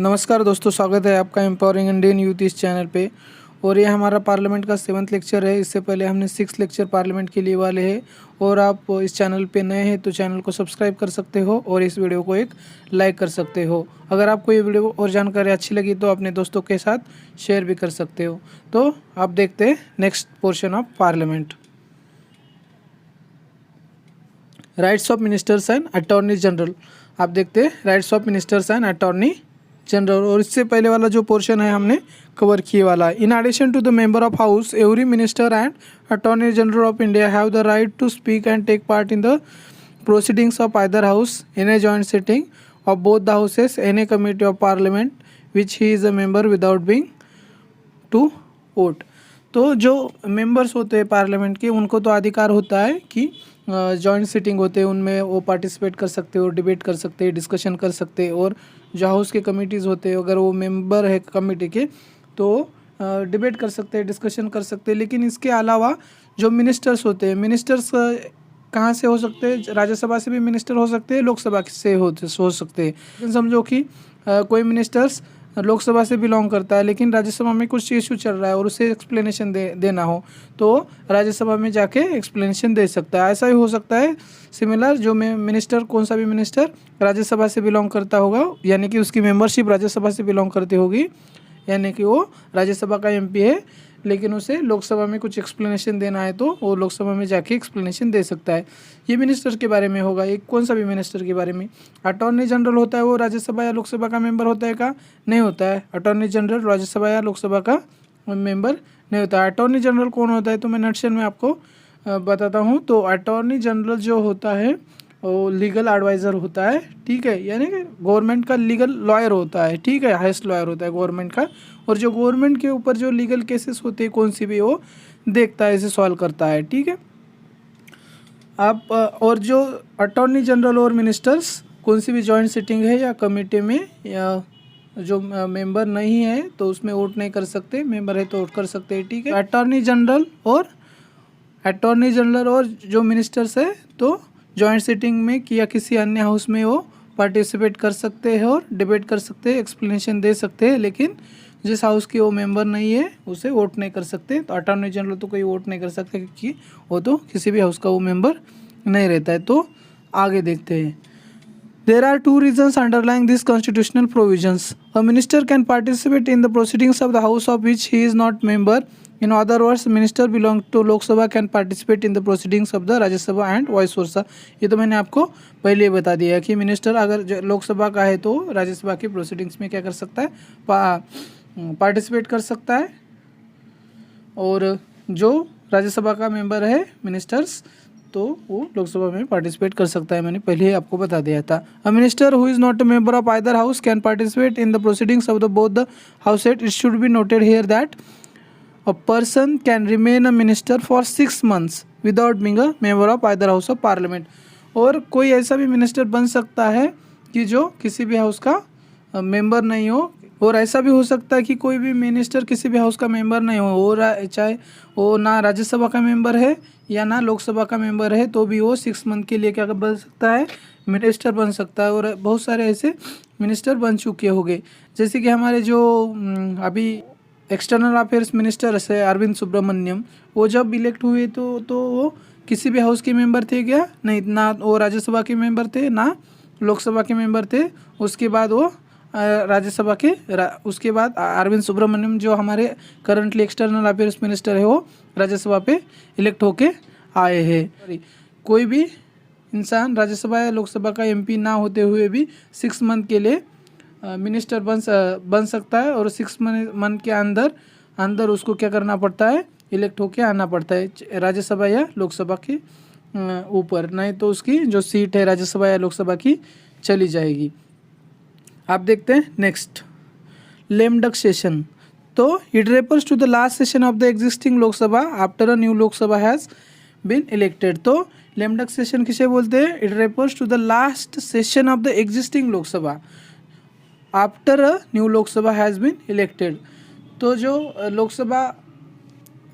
नमस्कार दोस्तों, स्वागत है आपका एम्पावरिंग इंडियन यूथ इस चैनल पे। और ये हमारा पार्लियामेंट का 7th लेक्चर है। इससे पहले हमने 6 लेक्चर पार्लियामेंट के लिए वाले हैं। और आप इस चैनल पे नए हैं तो चैनल को सब्सक्राइब कर सकते हो और इस वीडियो को एक लाइक कर सकते हो। अगर आपको ये वीडियो और जानकारी अच्छी लगी तो अपने दोस्तों के साथ शेयर भी कर सकते हो। तो आप देखते हैं next portion of parliament. Rights of ministers and attorney general. आप देखते हैं rights of ministers and attorney general. और इससे पहले वाला जो पोर्शन है हमने कवर किए वाला। In addition to the member of house, every minister and attorney general of India have the right to speak and take part in the proceedings of either house in a joint sitting of both the houses in a committee of parliament which he is a member without being to vote. तो जो members होते हैं parliament के, उनको तो अधिकार होता है कि जॉइंट सिटिंग होते हैं उनमें वो पार्टिसिपेट कर सकते हो, डिबेट कर सकते हैं, डिस्कशन कर सकते हैं। और जो हाउस के कमिटीज़ होते हैं, अगर वो मेंबर है कमेटी के तो डिबेट कर सकते हैं, डिस्कशन कर सकते हैं। लेकिन इसके अलावा जो मिनिस्टर्स होते हैं, मिनिस्टर्स कहाँ से हो सकते हैं? राज्यसभा से भी मिनिस्टर हो सकते हैं, लोकसभा से हो सकते हैं। लेकिन समझो कि कोई मिनिस्टर्स लोकसभा से बिलोंग करता है लेकिन राज्यसभा में कुछ इशू चल रहा है और उसे एक्सप्लेनेशन देना हो तो राज्यसभा में जाके एक्सप्लेनेशन दे सकता है। ऐसा ही हो सकता है सिमिलर, जो मिनिस्टर कौन सा भी मिनिस्टर राज्यसभा से बिलोंग करता होगा, यानी कि उसकी मेंबरशिप राज्यसभा से बिलोंग करती होगी, यानी कि वो राज्यसभा का एमपी है, लेकिन उसे लोकसभा में कुछ एक्सप्लेनेशन देना है तो वो लोकसभा में जाके एक्सप्लेनेशन दे सकता है। ये मिनिस्टर के बारे में होगा। एक कौन सा भी मिनिस्टर के बारे में। अटॉर्नी जनरल होता है वो राज्यसभा या लोकसभा का मेंबर होता है का? नहीं होता है। अटॉर्नी जनरल राज्यसभा या लोकसभा का मेंबर नहीं होता है। अटॉर्नी जनरल कौन होता है तो मैं नटशेल में आपको बताता हूँ। तो अटॉर्नी जनरल जो होता है वो लीगल एडवाइज़र होता है, ठीक है, यानी कि गवर्नमेंट का लीगल लॉयर होता है, ठीक है, हाईएस्ट लॉयर होता है गवर्नमेंट का। और जो गवर्नमेंट के ऊपर जो लीगल केसेस होते हैं कौन सी भी, वो देखता है, इसे सॉल्व करता है, ठीक है। आप और जो अटॉर्नी जनरल और मिनिस्टर्स कौन सी भी जॉइंट सिटिंग है या कमेटी में, या जो मेंबर नहीं है तो उसमें वोट नहीं कर सकते, मेंबर है तो वोट कर सकते हैं, ठीक है। अटॉर्नी जनरल और जो मिनिस्टर्स है तो जॉइंट सिटिंग में या किसी अन्य हाउस में वो पार्टिसिपेट कर सकते हैं और डिबेट कर सकते हैं, एक्सप्लेनेशन दे सकते हैं। लेकिन जिस हाउस के वो मेंबर नहीं है उसे वोट नहीं कर सकते। तो अटॉर्नी जनरल तो कोई वोट नहीं कर सकता क्योंकि वो तो किसी भी हाउस का वो मेंबर नहीं रहता है। तो आगे देखते हैं। There are two reasons underlying these constitutional provisions. A minister can participate in the proceedings of the house of which he is not member. In other words, minister belong to Lok Sabha can participate in the proceedings of the Rajya Sabha and vice versa. ये तो मैंने आपको पहले ही बता दिया कि minister अगर लोकसभा का है तो राज्यसभा की प्रोसीडिंग्स में क्या कर सकता है, पार्टिसिपेट कर सकता है। और जो राज्यसभा का मेंबर है मिनिस्टर्स तो वो लोकसभा में पार्टिसिपेट कर सकता है, मैंने पहले ही आपको बता दिया था। A minister who is not a member of either house can participate in the proceedings of the both the house. It should be noted here that a person can remain a minister for 6 months without being a member of either house of parliament. और कोई ऐसा भी minister बन सकता है कि जो किसी भी हाउस का मेंबर नहीं हो। और ऐसा भी हो सकता है कि कोई भी मिनिस्टर किसी भी हाउस का मेंबर नहीं हो, और चाहे वो ना राज्यसभा का मेंबर है या ना लोकसभा का मेंबर है, तो भी वो 6 month के लिए क्या बन सकता है, मिनिस्टर बन सकता है। और बहुत सारे ऐसे मिनिस्टर बन चुके होंगे, जैसे कि हमारे जो अभी एक्सटर्नल अफेयर्स मिनिस्टर है अरविंद सुब्रमण्यम, वो जब इलेक्ट हुए तो वो किसी भी हाउस के मेंबर थे क्या? नहीं, ना वो राज्यसभा के मेंबर थे ना लोकसभा के मेंबर थे। उसके बाद वो राज्यसभा के उसके बाद अरविंद सुब्रमण्यम जो हमारे करंटली एक्सटर्नल अफेयर्स मिनिस्टर है वो राज्यसभा पे इलेक्ट होके आए हैं। कोई भी इंसान राज्यसभा या लोकसभा का एमपी ना होते हुए भी 6 month के लिए मिनिस्टर बन सकता है। और 6 month के अंदर उसको क्या करना पड़ता है, इलेक्ट होके आना पड़ता है राज्यसभा या लोकसभा के ऊपर, नहीं तो उसकी जो सीट है राज्यसभा या लोकसभा की चली जाएगी। आप देखते हैं नेक्स्ट, लेम डक सेशन। तो it refers to the last session of the existing Lok Sabha after a new Lok Sabha has been elected. तो लेम डक सेशन किसे बोलते हैं? It refers to the last session of the existing Lok Sabha after a new Lok Sabha has been elected. तो जो लोकसभा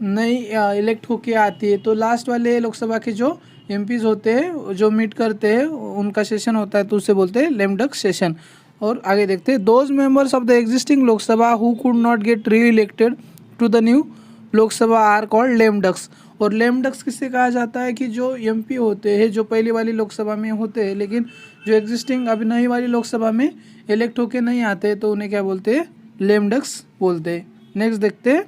नई elect होके आती है तो लास्ट वाले लोकसभा के जो एमपीज होते हैं जो मीट करते हैं उनका सेशन होता है तो उसे बोलते हैं लेम डक सेशन। और आगे देखते हैं, those members of the existing Lok Sabha who could not get re elected to the new Lok Sabha are called lame ducks. और लेम डक्स किससे कहा जाता है कि जो एमपी होते हैं, जो पहली वाली लोकसभा में होते हैं लेकिन जो एग्जिस्टिंग अभी नई वाली लोकसभा में इलेक्ट होके नहीं आते, तो उन्हें क्या बोलते हैं, लेम डक्स बोलते हैं। नेक्स्ट देखते हैं,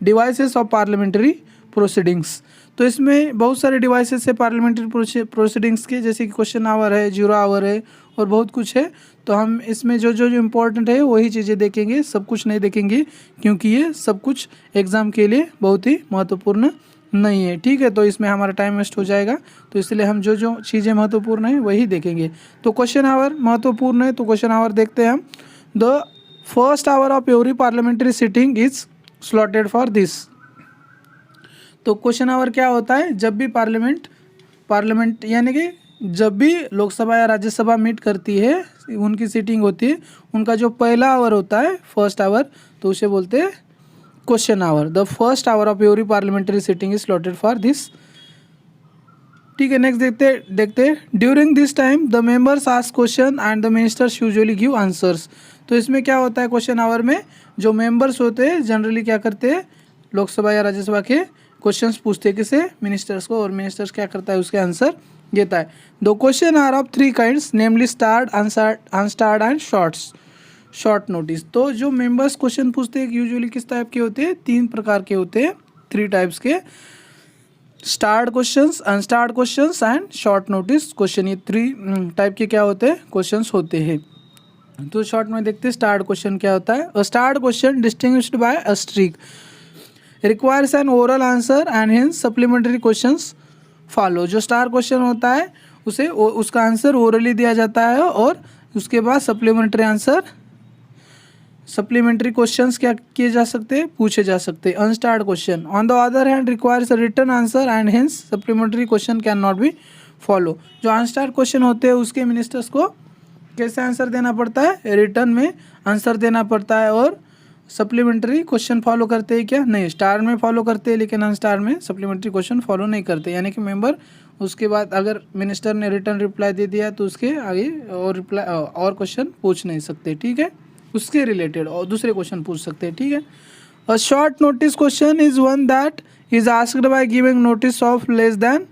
डिवाइसेस ऑफ पार्लियामेंट्री प्रोसीडिंग्स। तो इसमें बहुत सारे डिवाइसेस है पार्लियामेंट्री प्रोसीडिंग्स के, जैसे कि क्वेश्चन आवर है, जीरो आवर है और बहुत कुछ है। तो हम इसमें जो जो इम्पोर्टेंट है वही चीज़ें देखेंगे, सब कुछ नहीं देखेंगे क्योंकि ये सब कुछ एग्ज़ाम के लिए बहुत ही महत्वपूर्ण नहीं है। ठीक है, तो इसमें हमारा टाइम वेस्ट हो जाएगा, तो इसलिए हम जो जो चीज़ें महत्वपूर्ण है वही देखेंगे। तो क्वेश्चन आवर महत्वपूर्ण है, तो क्वेश्चन आवर देखते हैं हम। The first hour of every parliamentary sitting is slotted for this. तो क्वेश्चन आवर क्या होता है, जब भी पार्लियामेंट यानी कि जब भी लोकसभा या राज्यसभा मीट करती है, उनकी सीटिंग होती है, उनका जो पहला आवर होता है फर्स्ट आवर, तो उसे बोलते हैं question hour. The first hour of every parliamentary sitting is slotted for this. ठीक है, नेक्स्ट देखते during this time the members ask question and the ministers usually give answers. तो इसमें क्या होता है, क्वेश्चन आवर में जो मेंबर्स होते हैं जनरली क्या करते हैं, लोकसभा या राज्यसभा के क्वेश्चंस पूछते हैं किसे, मिनिस्टर्स को, और मिनिस्टर्स क्या करता है, उसके आंसर देता है। दो question are of three kinds namely starred, unstarred and short notice. तो जो मेंबर्स क्वेश्चन पूछते हैं यूजुअली किस टाइप के होते हैं, तीन प्रकार के होते हैं, थ्री टाइप्स के, starred questions, unstarred questions and short notice question. ये थ्री टाइप के क्या होते हैं, क्वेश्चंस होते हैं। तो शॉर्ट में देखते हैं स्टार्ड क्वेश्चन क्या होता है। A starred question distinguished by a streak requires an oral answer and hence supplementary questions follow. जो स्टार क्वेश्चन होता है उसे उसका आंसर ओरली दिया जाता है और उसके बाद सप्लीमेंट्री क्वेश्चंस क्या किए जा सकते हैं, पूछे जा सकते हैं। Unstarred question on the other hand requires a written answer and hence supplementary question can not be follow. जो अनस्टार्ड क्वेश्चन होते हैं उसके मिनिस्टर्स को कैसे आंसर देना पड़ता है, रिटर्न में आंसर देना पड़ता है, और सप्लीमेंट्री क्वेश्चन फॉलो करते हैं क्या, नहीं, स्टार में फॉलो करते हैं लेकिन अनस्टार में सप्लीमेंट्री क्वेश्चन फॉलो नहीं करते। यानी कि मेंबर उसके बाद अगर मिनिस्टर ने रिटर्न रिप्लाई दे दिया तो उसके आगे और क्वेश्चन पूछ नहीं सकते। ठीक है, उसके रिलेटेड और दूसरे क्वेश्चन पूछ सकते हैं। ठीक है, a short notice question is one that is asked by giving notice of less than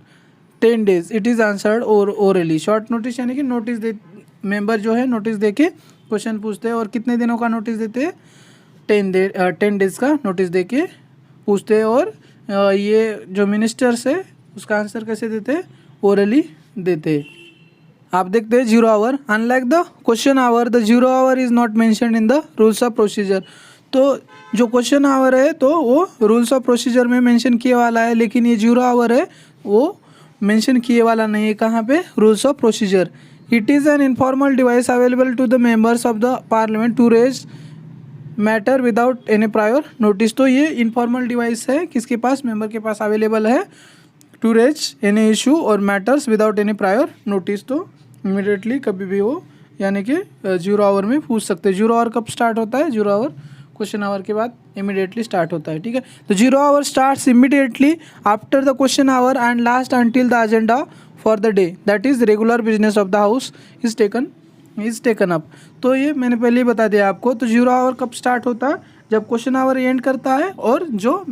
10 days, it is answered orally. Short notice यानी कि नोटिस दे, मेंबर जो है नोटिस दे के क्वेश्चन पूछते हैं, और कितने दिनों का नोटिस देते हैं, 10 days का नोटिस दे के पूछते हैं, और ये जो मिनिस्टर्स है उसका आंसर कैसे देते हैं, ओरली देते हैं। आप देखते हैं zero hour, unlike the question hour the zero hour is not mentioned in the rules of procedure. तो जो क्वेश्चन आवर है तो वो रूल्स ऑफ प्रोसीजर में मेंशन किए वाला है, लेकिन ये जीरो आवर है वो मेंशन किए वाला नहीं है। कहाँ पे, rules of procedure. It is an informal device available to the members of the parliament to raise matter without any prior notice. तो ये इनफॉर्मल डिवाइस है, किसके पास, मेंबर के पास अवेलेबल है, टू रेज एनी इशू और matters without any prior notice. तो इमीडिएटली कभी भी वो यानी कि जीरो आवर में पूछ सकते हैं। जीरो आवर कब स्टार्ट होता है, जीरो आवर क्वेश्चन आवर के बाद इमीडिएटली स्टार्ट होता है। ठीक है, तो zero hour starts immediately after the question hour and last until the agenda for the day, that is regular business of the house is taken up. तो ये मैंने पहले ही बता दिया आपको। तो जीरो आवर कब स्टार्ट होता है, जब क्वेश्चन आवर एंड करता है और जो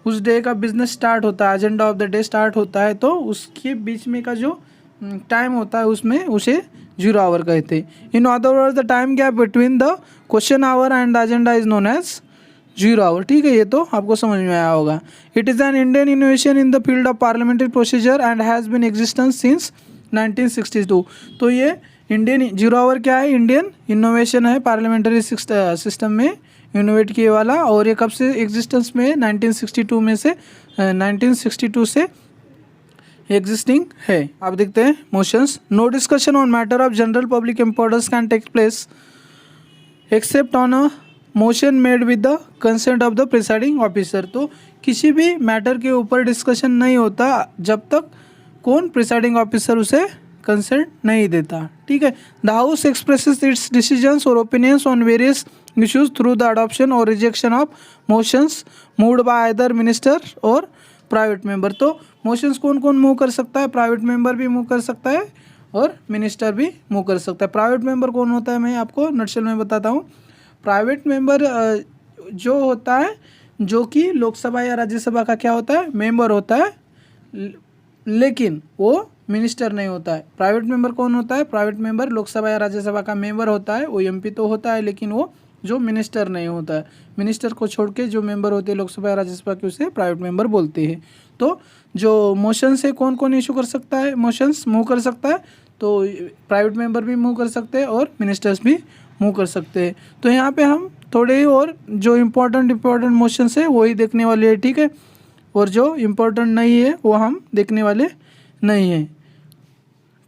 उस डे का बिजनेस स्टार्ट होता है, agenda of the day start होता है, तो उसके बीच में का जो टाइम होता है उसमें उसे जीरो आवर कहते हैं। In other words the time gap between the question hour and the agenda is known as zero hour. ठीक है, ये तो आपको समझ में आया होगा। It is an Indian innovation in the field of parliamentary procedure and has been existence since 1962। तो ये इंडियन जीरो आवर क्या है, इंडियन इनोवेशन है, पार्लियामेंट्री सिस्टम में इनोवेट किए वाला, और ये कब से एग्जिस्टेंस में है, 1962 से एग्जिस्टिंग है। आप देखते हैं motions. No discussion on matter of general public importance can take place except on a motion made with the consent of the presiding officer. तो किसी भी मैटर के ऊपर डिस्कशन नहीं होता जब तक कौन प्रिसाइडिंग ऑफिसर उसे कंसेंट नहीं देता। ठीक है, the house expresses its decisions or opinions on various issues through the adoption or rejection of motions moved by either minister or private member. तो मोशंस कौन कौन मूव कर सकता है, प्राइवेट मेंबर भी मूव कर सकता है और मिनिस्टर भी मूव कर सकता है। प्राइवेट मेंबर कौन होता है मैं आपको नटशेल में बताता हूँ। प्राइवेट मेंबर जो होता है जो कि लोकसभा या राज्यसभा का क्या होता है मेंबर होता है, लेकिन वो मिनिस्टर नहीं होता है। प्राइवेट मेंबर कौन होता है? प्राइवेट मेंबर लोकसभा या राज्यसभा का मेंबर होता है, वो एमपी तो होता है लेकिन वो जो मिनिस्टर नहीं होता है। मिनिस्टर को छोड़ के जो मेंबर होते हैं लोकसभा या राज्यसभा के उसे प्राइवेट मेंबर बोलते हैं। तो जो मोशन से कौन कौन इशू कर सकता है, मोशंस मूव कर सकता है, तो प्राइवेट मेंबर भी मूव कर सकते हैं और मिनिस्टर्स भी मूव कर सकते हैं। तो यहाँ पे हम थोड़े और जो इम्पोर्टेंट मोशंस है वही देखने वाले हैं, ठीक है, और जो इम्पोर्टेंट नहीं है वो हम देखने वाले नहीं हैं,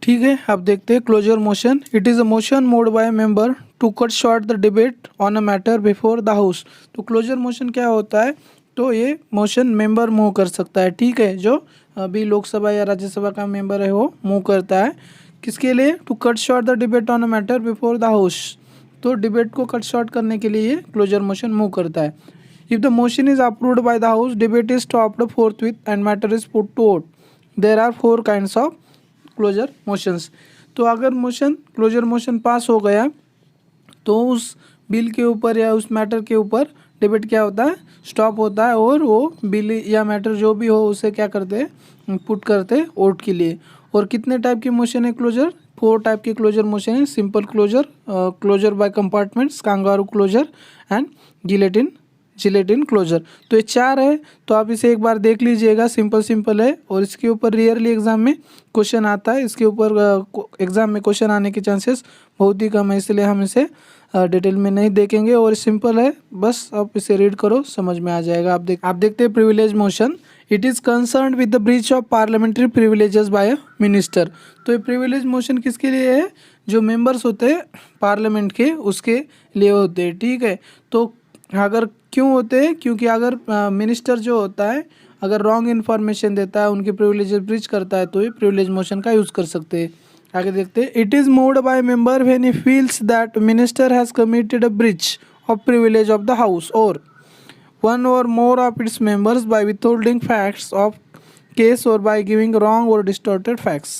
ठीक है। अब देखते हैं closure motion. It is a motion moved by member to cut short the debate on a matter before the house. तो क्लोजर मोशन क्या होता है? तो ये मोशन मेंबर मूव कर सकता है, ठीक है, जो अभी लोकसभा या राज्यसभा का मेंबर है वो मूव करता है। किसके लिए? To cut short the debate on a matter before the house. तो डिबेट को कट शॉर्ट करने के लिए ये क्लोजर मोशन मूव करता है। If the motion is approved by the house, debate is stopped forthwith and matter is put to vote. There are 4 kinds of closure motions. तो अगर मोशन क्लोजर मोशन पास हो गया तो उस bill के ऊपर या उस मैटर के ऊपर डिबेट क्या होता है? स्टॉप होता है, और वो बिल या मैटर जो भी हो उसे क्या करते हैं? पुट करते हैं वोट के लिए। और कितने टाइप की मोशन है क्लोजर? 4 टाइप की क्लोजर मोशन है। Simple closure, closure by compartments, kangaroo closure and guillotine closure. तो ये 4 है, तो आप इसे एक बार देख लीजिएगा। सिंपल है और इसके ऊपर रियरली एग्जाम में क्वेश्चन आता है। इसके ऊपर एग्जाम में क्वेश्चन आने के चांसेस बहुत ही कम है, इसलिए हम इसे डिटेल में नहीं देखेंगे। और सिंपल है, बस आप इसे रीड करो, समझ में आ जाएगा। आप देखते हैं privilege motion. It is concern with the breach of parliamentary privileges by a minister. तो ये प्रिविलेज मोशन किसके लिए है? जो मेंबर्स होते हैं पार्लियामेंट के उसके लिए होते हैं, ठीक है। तो अगर क्यों होते हैं? क्योंकि अगर मिनिस्टर जो होता है अगर रॉन्ग इन्फॉर्मेशन देता है, उनके प्रिविलेजेस ब्रीच करता है, तो ये प्रिविलेज मोशन का यूज़ कर सकते हैं। आगे देखते हैं। It is moved by member when he feels that minister has committed a breach of privilege of the house और one or more of its members by withholding facts of case or by giving wrong or distorted facts।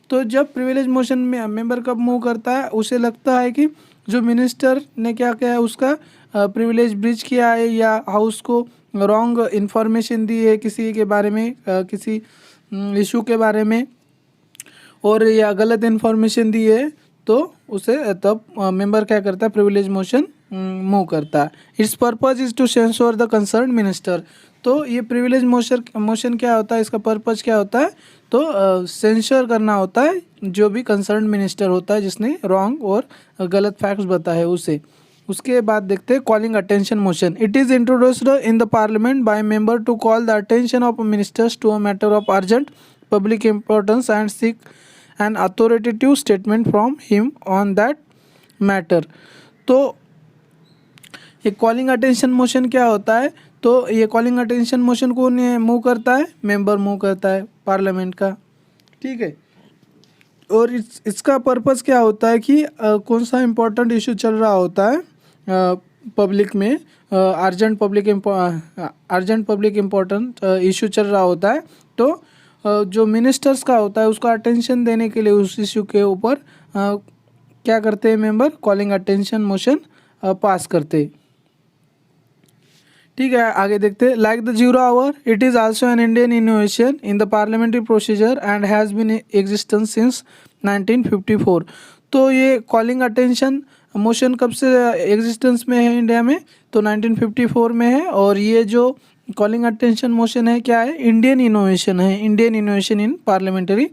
तो जब privilege motion में member कब move करता है? उसे लगता है कि जो मिनिस्टर ने क्या किया है उसका प्रिविलेज ब्रीच किया है या हाउस को रॉन्ग इन्फॉर्मेशन दी है किसी के बारे में, किसी इशू के बारे में, और या गलत इन्फॉर्मेशन दी है, तो उसे तब मेंबर क्या करता है? प्रिविलेज मोशन मूव करता है। It's purpose is to sensor the concern minister. तो ये प्रिविलेज मोशन क्या होता है? इसका पर्पज क्या होता है? तो सेंसर करना होता है जो भी कंसर्न मिनिस्टर होता है जिसने रॉन्ग और गलत फैक्ट्स बताए उसे। उसके बाद देखते हैं calling attention motion. It is introduced in the parliament by member to call the attention of ministers to a matter of urgent public importance and seek an authoritative statement from him on that matter. तो ये calling attention motion क्या होता है? तो ये calling attention motion कौन move करता है? मेंबर मूव करता है पार्लियामेंट का, ठीक है। और इसका पर्पस क्या होता है कि कौन सा इम्पोर्टेंट इशू चल रहा होता है पब्लिक में, अर्जेंट पब्लिक इम्पोर्टेंट इशू चल रहा होता है, तो जो मिनिस्टर्स का होता है उसका अटेंशन देने के लिए उस इशू के ऊपर क्या करते हैं member? Calling attention motion pass करते हैं, ठीक है। आगे देखते हैं। Like the zero hour, it is also an Indian innovation in the parliamentary procedure and has been existence since 1954। तो ये कॉलिंग अटेंशन मोशन कब से एग्जिस्टेंस में है इंडिया में? तो 1954 में है। और ये जो कॉलिंग अटेंशन मोशन है क्या है? इंडियन इनोवेशन है, इंडियन इनोवेशन इन पार्लियामेंट्री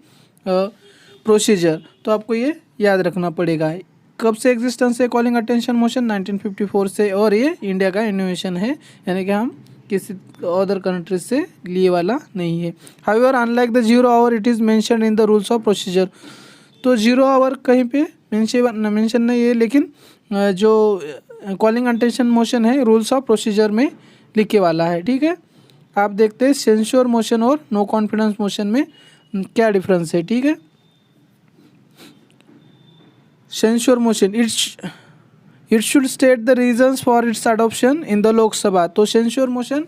प्रोसीजर। तो आपको ये याद रखना पड़ेगा। कब से एग्जिस्टेंस है कॉलिंग अटेंशन मोशन? 1954 से। और ये इंडिया का इनोवेशन है, यानी कि हम किसी अदर कंट्रीज से लिए वाला नहीं है। However unlike the zero hour it is mentioned in the rules of procedure. तो जीरो आवर कहीं पे मेंशन नहीं है, लेकिन जो कॉलिंग अटेंशन मोशन है रूल्स ऑफ प्रोसीजर में लिखे वाला है, ठीक है। आप देखते हैं सेंश्योर मोशन और नो कॉन्फिडेंस मोशन में क्या डिफरेंस है, ठीक है। Censure motion it should state the reasons for its adoption in the Lok Sabha. तो सेंश्योर मोशन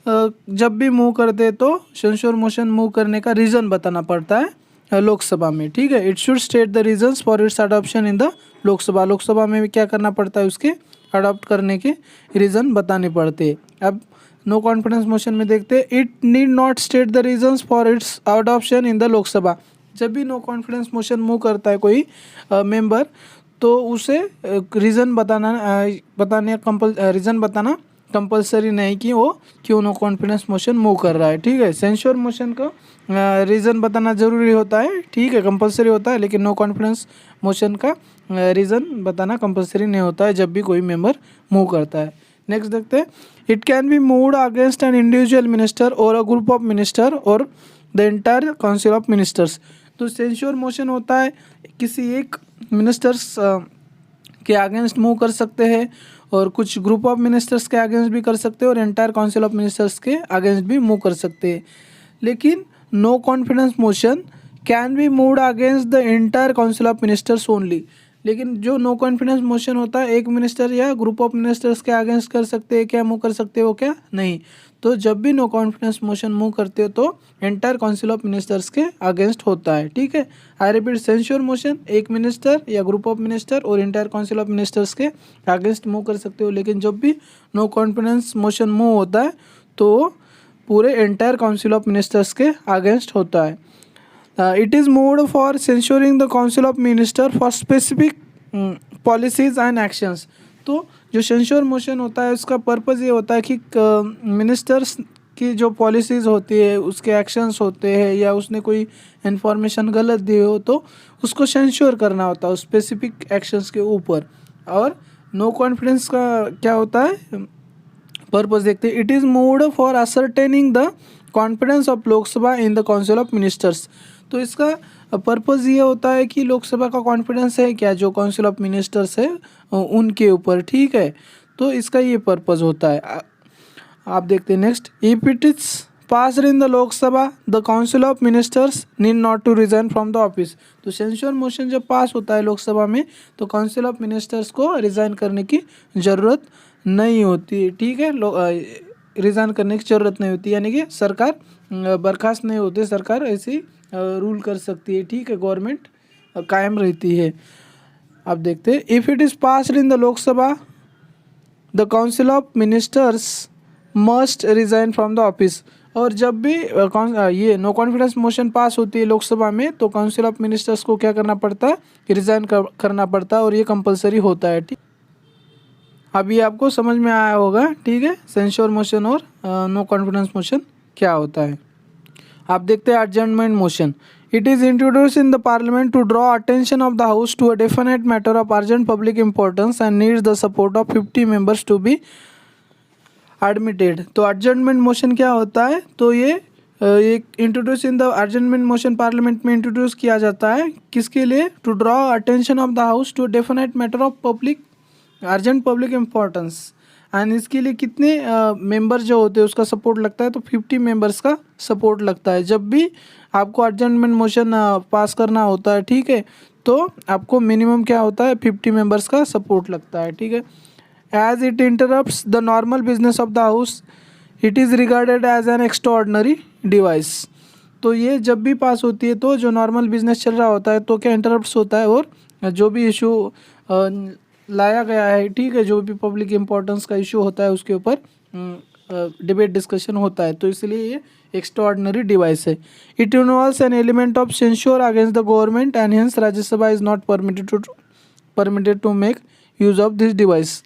जब भी मूव करते तो सेंश्योर मोशन मूव करने का रीज़न बताना पड़ता है लोकसभा में, ठीक है। It should state the reasons for its adoption in the Lok Sabha. Lok Sabha में भी क्या करना पड़ता है, उसके अडॉप्ट करने के रीज़न बताने पड़ते हैं। अब नो कॉन्फिडेंस मोशन में देखते हैं, it need not state the reasons for its adoption in the Lok Sabha. जब भी नो कॉन्फिडेंस मोशन मूव करता है कोई मेंबर, तो उसे रीज़न बताना कंपलसरी नहीं कि वो क्यों नो कॉन्फिडेंस मोशन मूव कर रहा है, ठीक है। सेंश्योर मोशन का रीज़न बताना ज़रूरी होता है, ठीक है, कंपलसरी होता है, लेकिन नो कॉन्फिडेंस मोशन का रीज़न बताना कंपलसरी नहीं होता है जब भी कोई मेंबर मूव करता है। नेक्स्ट देखते हैं, it can be moved against an individual minister और अ ग्रुप ऑफ मिनिस्टर और the entire council of ministers. तो सेंश्योर मोशन होता है किसी एक मिनिस्टर्स के अगेंस्ट मूव कर सकते हैं, और कुछ ग्रुप ऑफ मिनिस्टर्स के अगेंस्ट भी कर सकते हैं, और एंटायर काउंसिल ऑफ मिनिस्टर्स के अगेंस्ट भी मूव कर सकते हैं। लेकिन no confidence motion can be moved against the entire council of ministers only. लेकिन जो नो कॉन्फिडेंस मोशन होता है एक मिनिस्टर या ग्रुप ऑफ मिनिस्टर्स के अगेंस्ट कर सकते हैं, क्या मूव कर सकते हो, क्या नहीं। तो जब भी नो कॉन्फिडेंस मोशन मूव करते हो तो एंटायर काउंसिल ऑफ मिनिस्टर्स के अगेंस्ट होता है, ठीक है। आई रिपीट, सेंश्योर मोशन एक मिनिस्टर या ग्रुप ऑफ मिनिस्टर और एंटायर काउंसिल ऑफ मिनिस्टर्स के अगेंस्ट मूव कर सकते हो, लेकिन जब भी नो कॉन्फिडेंस मोशन मूव होता है तो पूरे एंटायर काउंसिल ऑफ मिनिस्टर्स के अगेंस्ट होता है। It is moved for censuring the council of minister for specific policies and actions. तो जो सेंश्योर मोशन होता है उसका पर्पज़ ये होता है कि मिनिस्टर्स की जो पॉलिसीज़ होती है, उसके एक्शंस होते हैं, या उसने कोई इन्फॉर्मेशन गलत दी हो तो उसको सेंश्योर करना होता है स्पेसिफिक एक्शंस के ऊपर। और नो कॉन्फिडेंस का क्या होता है पर्पज़ देखते हैं, it is moved for ascertaining the confidence of Lok Sabha in the council of ministers. तो इसका पर्पज़ ये होता है कि लोकसभा का कॉन्फिडेंस है क्या जो काउंसिल ऑफ मिनिस्टर्स है उनके ऊपर, ठीक है। तो इसका ये पर्पज़ होता है। आप देखते हैं next, if it is passed in the Lok Sabha the council of ministers need not to resign from the office. तो सेंश्योर मोशन जब पास होता है लोकसभा में तो काउंसिल ऑफ मिनिस्टर्स को रिज़ाइन करने की ज़रूरत नहीं होती, ठीक है। रिज़ाइन करने की ज़रूरत नहीं होती, यानी कि सरकार बर्खास्त नहीं होती, सरकार ऐसी रूल कर सकती है, ठीक है, गवर्नमेंट कायम रहती है। अब देखते हैं, if it is passed in the Lok Sabha the council of ministers must resign from the office. और जब भी ये नो कॉन्फिडेंस मोशन पास होती है लोकसभा में तो काउंसिल ऑफ मिनिस्टर्स को क्या करना पड़ता है, रिज़ाइन करना पड़ता है, और ये कंपलसरी होता है, ठीक। अभी आपको समझ में आया होगा, ठीक है, सेंश्योर मोशन और नो कॉन्फिडेंस मोशन क्या होता है। आप देखते हैं adjournment motion, it is introduce in the parliament to draw attention of the house to a definite matter of urgent public importance and needs the support of 50 members to be admitted. तो adjournment motion क्या होता है, तो ये एक introduce in the adjournment motion parliament में introduce किया जाता है, किसके लिए, to draw attention of the house to definite matter of public urgent public importance. And इसके लिए कितने मेंबर जो होते हैं उसका सपोर्ट लगता है, तो 50 मेंबर्स का सपोर्ट लगता है। जब भी आपको एडजर्नमेंट मोशन पास करना होता है, ठीक है, तो आपको मिनिमम क्या होता है, 50 मेंबर्स का सपोर्ट लगता है, ठीक है। As it interrupts the normal business of the house it is regarded as an extraordinary device. तो ये जब भी पास होती है तो जो नॉर्मल बिजनेस चल रहा होता है तो क्या इंटरप्ट्स होता है, और जो भी इशू लाया गया है, ठीक है, जो भी पब्लिक इंपॉर्टेंस का इशू होता है उसके ऊपर डिबेट डिस्कशन होता है, तो इसलिए ये एक्स्ट्राऑर्डिनरी डिवाइस है। It involves an element of censure against the government and hence Rajya Sabha is not permitted to make use of this device.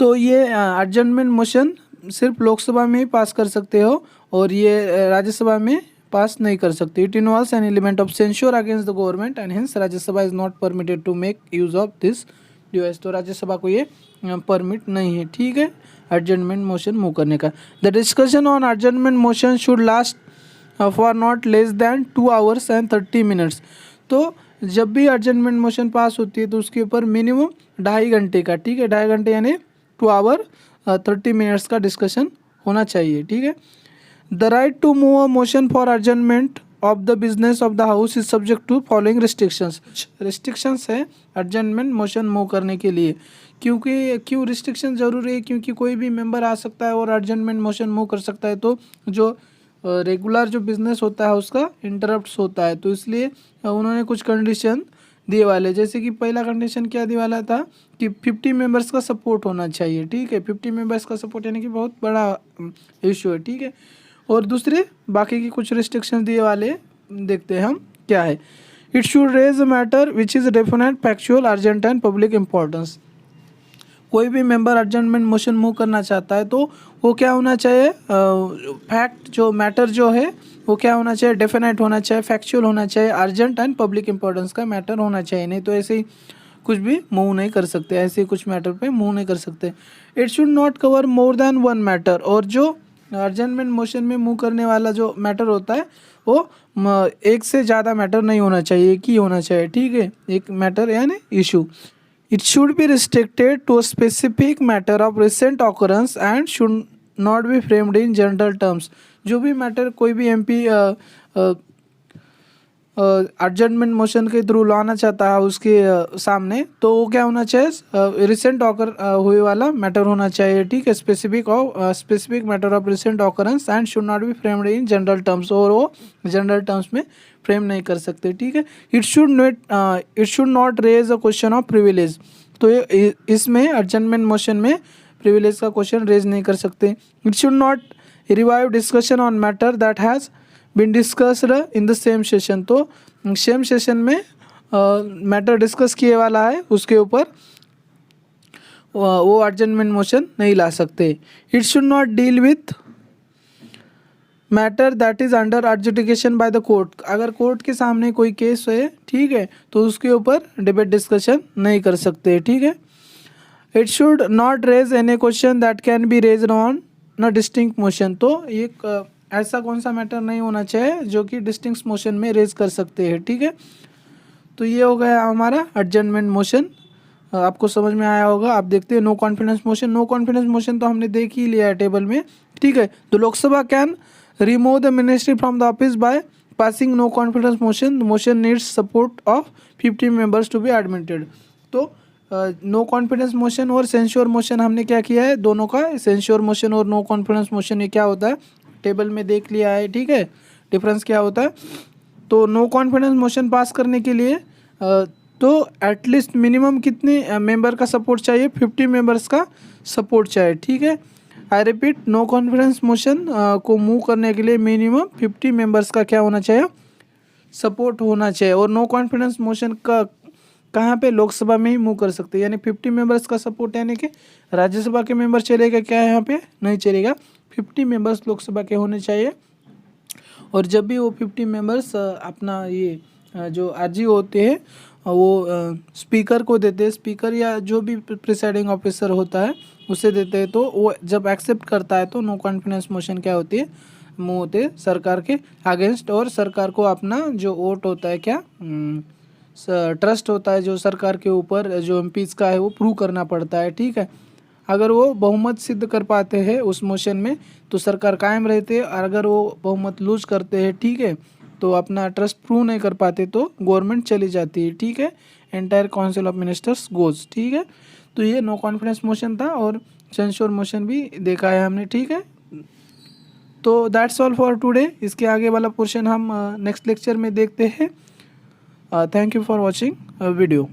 तो ये एडजर्नमेंट मोशन सिर्फ लोकसभा में ही पास कर सकते हो और ये राज्यसभा में पास नहीं कर सकते। It involves an element of censure against the government and hence Rajya Sabha is not permitted to make use of this device. तो राज्यसभा को ये परमिट नहीं है, ठीक है, एडजर्नमेंट मोशन मूव करने का। The discussion on adjournment motion should last for not less than 2 hours and 30 minutes। तो जब भी एडजर्नमेंट मोशन पास होती है तो उसके ऊपर मिनिमम 2.5 घंटे का, ठीक है, 2.5 घंटे यानी 2 hours 30 minutes का डिस्कशन होना चाहिए, ठीक है। The right to move a motion for adjournment of the business of the house is subject to following restrictions है एडजर्नमेंट मोशन मूव करने के लिए। क्यों रिस्ट्रिक्शन जरूरी है, क्योंकि कोई भी मेंबर आ सकता है और एडजर्नमेंट मोशन मूव कर सकता है। तो जो रेगुलर जो बिजनेस होता है उसका इंटरप्ट होता है। तो इसलिए उन्होंने कुछ कंडीशन दिए वाले, जैसे कि पहला कंडीशन क्या दिए वाला था कि 50 मेंबर्स का सपोर्ट होना चाहिए, ठीक है। 50 मेंबर्स का सपोर्ट यानी कि बहुत बड़ा इशू है, ठीक है। और दूसरे बाकी की कुछ रिस्ट्रिक्शन दिए वाले देखते हैं हम क्या है। It should raise a matter which is definite, factual, urgent and public importance. कोई भी मेंबर अर्जेंटमेंट मोशन मूव करना चाहता है तो वो क्या होना चाहिए, फैक्ट जो मैटर जो है वो क्या होना चाहिए, डेफिनेट होना चाहिए, फैक्चुअल होना चाहिए, अर्जेंट एंड पब्लिक इंपॉर्टेंस का मैटर होना चाहिए। नहीं तो ऐसे ही कुछ भी मूव नहीं कर सकते, ऐसे ही कुछ मैटर पे मूव नहीं कर सकते। It should not cover more than one matter, और जो अर्जेंटमेंट मोशन में मूव करने वाला जो मैटर होता है वो एक से ज़्यादा मैटर नहीं होना चाहिए, एक ही होना चाहिए, ठीक है, एक मैटर यानी issue. It should be restricted to a specific matter of recent occurrence and should not be framed in general terms। जो भी मैटर कोई भी एमपी अर्जेंटमेंट मोशन के थ्रू लाना चाहता है उसके सामने, तो वो क्या होना चाहिए, रिसेंट ऑकर हुए वाला मैटर होना चाहिए, ठीक है। Specific matter of recent occurrence and should not be framed in general terms, और वो जनरल टर्म्स में फ्रेम नहीं कर सकते, ठीक है। It should not raise a question of privilege. तो इसमें अर्जेंटमेंट मोशन में प्रिविलेज का क्वेश्चन रेज नहीं कर सकते। It should not revive discussion on matter that has been discussed in the same session. तो सेम सेशन में मैटर डिस्कस किए वाला है उसके ऊपर वो अर्जेंटमेंट मोशन नहीं ला सकते। It should not deal with matter that is under adjudication by the court. अगर कोर्ट के सामने कोई केस है, ठीक है, तो उसके ऊपर डिबेट डिस्कशन नहीं कर सकते, ठीक है। It should not raise any question that can be raised on a distinct motion. तो एक ऐसा कौन सा मैटर नहीं होना चाहिए जो कि डिस्टिंक्ट मोशन में रेज कर सकते हैं, ठीक है। तो ये हो गया हमारा एडजमेंट मोशन, आपको समझ में आया होगा। आप देखते हैं no confidence motion. No confidence motion तो हमने देख ही लिया है टेबल में, ठीक है। तो Lok Sabha can remove the ministry from the office by passing no confidence motion. Motion needs support of 50 members to be admitted. तो नो कॉन्फिडेंस मोशन और सेंश्योर मोशन हमने क्या किया है, दोनों का सेंश्योर मोशन और नो कॉन्फिडेंस मोशन ये क्या होता है टेबल में देख लिया है, ठीक है, डिफरेंस क्या होता है। तो नो कॉन्फिडेंस मोशन पास करने के लिए तो एटलीस्ट मिनिमम कितने मेंबर का सपोर्ट चाहिए, 50 मेंबर्स का सपोर्ट चाहिए, ठीक है। I repeat, no confidence motion को मूव करने के लिए मिनिमम 50 मेंबर्स का क्या होना चाहिए, सपोर्ट होना चाहिए। और नो कॉन्फिडेंस मोशन का कहाँ पे, लोकसभा में ही मूव कर सकते हैं, यानी 50 मेंबर्स का सपोर्ट, यानी कि राज्यसभा के मेंबर चलेगा क्या, यहाँ पे नहीं चलेगा, 50 मेंबर्स लोकसभा के होने चाहिए। और जब भी वो 50 मेंबर्स अपना ये जो अर्जी होते हैं वो स्पीकर को देते हैं, स्पीकर या जो भी प्रिसाइडिंग ऑफिसर होता है उसे देते हैं, तो वो जब एक्सेप्ट करता है तो नो कॉन्फिडेंस मोशन क्या होती है, मूव होते हैं सरकार के अगेंस्ट। और सरकार को अपना जो वोट होता है क्या ट्रस्ट होता है जो सरकार के ऊपर जो एमपीज का है वो प्रूव करना पड़ता है, ठीक है। अगर वो बहुमत सिद्ध कर पाते हैं उस मोशन में तो सरकार कायम रहते हैं, और अगर वो बहुमत लूज करते हैं, ठीक है, तो अपना ट्रस्ट प्रूव नहीं कर पाते तो गवर्नमेंट चली जाती है, ठीक है। Entire council of ministers goes, ठीक है। तो ये नो कॉन्फिडेंस मोशन था और सेंश्योर मोशन भी देखा है हमने, ठीक है। तो दैट्स ऑल फॉर टुडे। इसके आगे वाला पोर्शन हम नेक्स्ट लेक्चर में देखते हैं। Thank you for watching video.